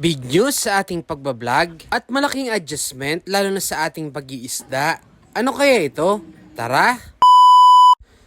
Big news sa ating pagbablog at malaking adjustment lalo na sa ating pag-iisda. Ano kaya ito? Tara!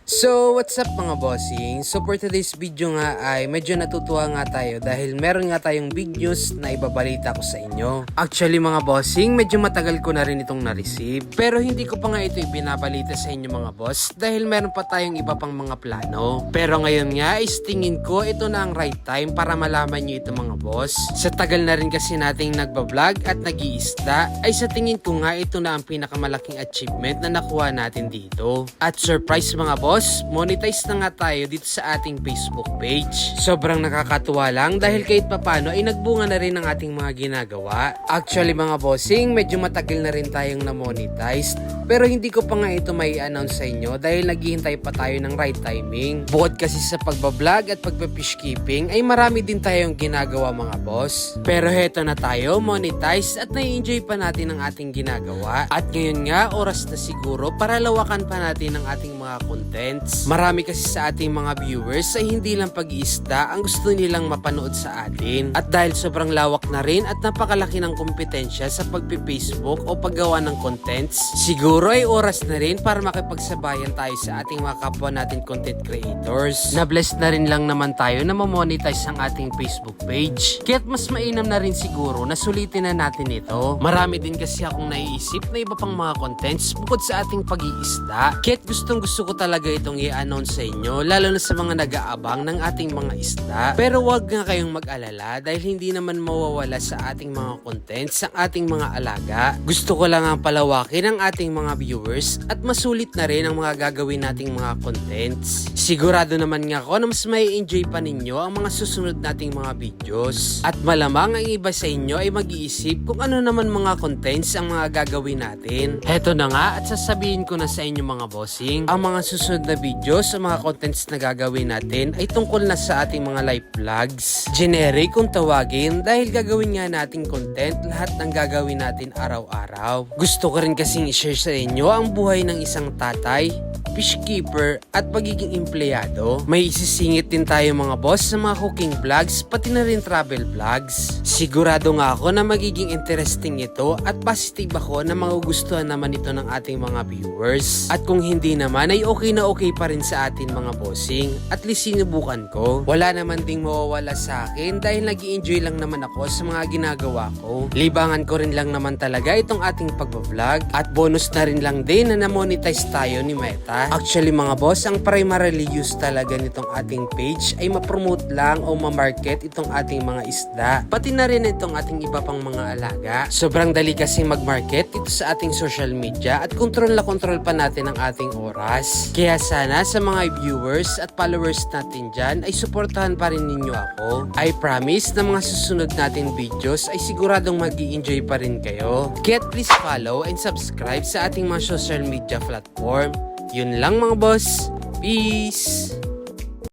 So, what's up mga bossing? So, for today's video nga ay medyo natutuwa nga tayo dahil meron nga tayong big news na ibabalita ko sa inyo. Actually mga bossing, medyo matagal ko na rin itong na-receive. Pero hindi ko pa nga ito ibinabalita sa inyo mga boss dahil meron pa tayong iba pang mga plano. Pero ngayon nga is tingin ko ito na ang right time para malaman nyo ito mga boss. Sa tagal na rin kasi nating nagbablog at nag-iisda ay sa tingin ko nga ito na ang pinakamalaking achievement na nakuha natin dito. At surprise mga boss, monetize na nga tayo dito sa ating Facebook page. Sobrang nakakatuwa lang dahil kahit papano ay nagbunga na rin ang ating mga ginagawa. Actually mga bossing, medyo matagal na rin tayong na-monetize pero hindi ko pa nga ito may announce sa inyo dahil naghihintay pa tayo ng right timing. Bukod kasi sa pagbablog at pagpafish keeping ay marami din tayong ginagawa mga boss. Pero heto na tayo, monetize at nai-enjoy pa natin ang ating ginagawa. At ngayon nga, oras na siguro para lawakan pa natin ang ating mga content. Marami kasi sa ating mga viewers ay hindi lang pag-iisda ang gusto nilang mapanood sa atin. At dahil sobrang lawak na rin at napakalaki ng kompetensya sa pagpi-Facebook o paggawa ng contents, siguro ay oras na rin para makipagsabayan tayo sa ating mga kapwa natin content creators. Na-blessed na rin lang naman tayo na mamonetize ang ating Facebook page. Kaya't mas mainam na rin siguro na sulitin na natin ito. Marami din kasi akong naiisip na iba pang mga contents bukod sa ating pag-iisda. Kaya't gustong gusto ko talaga itong i-announce sa inyo lalo na sa mga nag-aabang ng ating mga isda. Pero wag nga kayong mag-alala dahil hindi naman mawawala sa ating mga contents ang ating mga alaga. Gusto ko lang ang palawakin ang ating mga viewers at masulit na rin ang mga gagawin nating mga contents. Sigurado naman nga ako na mas may enjoy pa ninyo ang mga susunod nating mga videos. At malamang ang iba sa inyo ay mag-iisip kung ano naman mga contents ang mga gagawin natin. Heto na nga at sasabihin ko na sa inyo mga bossing, ang mga susunod na videos sa mga contents na gagawin natin ay tungkol na sa ating mga live vlogs. Generic kung tawagin dahil gagawin nga nating content lahat ng gagawin natin araw-araw. Gusto ko rin kasing i-share sa inyo ang buhay ng isang tatay, fish keeper at pagiging empleyado. May isisingit din tayo mga boss sa mga cooking vlogs pati na rin travel vlogs. Sigurado nga ako na magiging interesting ito at positive ako na magugustuhan naman ito ng ating mga viewers. At kung hindi naman ay okay pa rin sa atin mga bossing. At least sinubukan ko. Wala naman ding mawawala sa akin dahil nag-i-enjoy lang naman ako sa mga ginagawa ko. Libangan ko rin lang naman talaga itong ating pagbablog at bonus na rin lang din na na-monetize tayo ni Meta. Actually mga boss, ang primarily use talaga nitong ating page ay ma-promote lang o ma-market itong ating mga isda. Pati na rin itong ating iba pang mga alaga. Sobrang dali kasing mag-market ito sa ating social media at control na control pa natin ang ating oras. Kaya sana sa mga viewers at followers natin dyan ay suportahan pa rin ninyo ako. I promise na mga susunod natin videos ay siguradong mag-i-enjoy pa rin kayo. Kaya please follow and subscribe sa ating mga social media platform. Yun lang mga boss. Peace!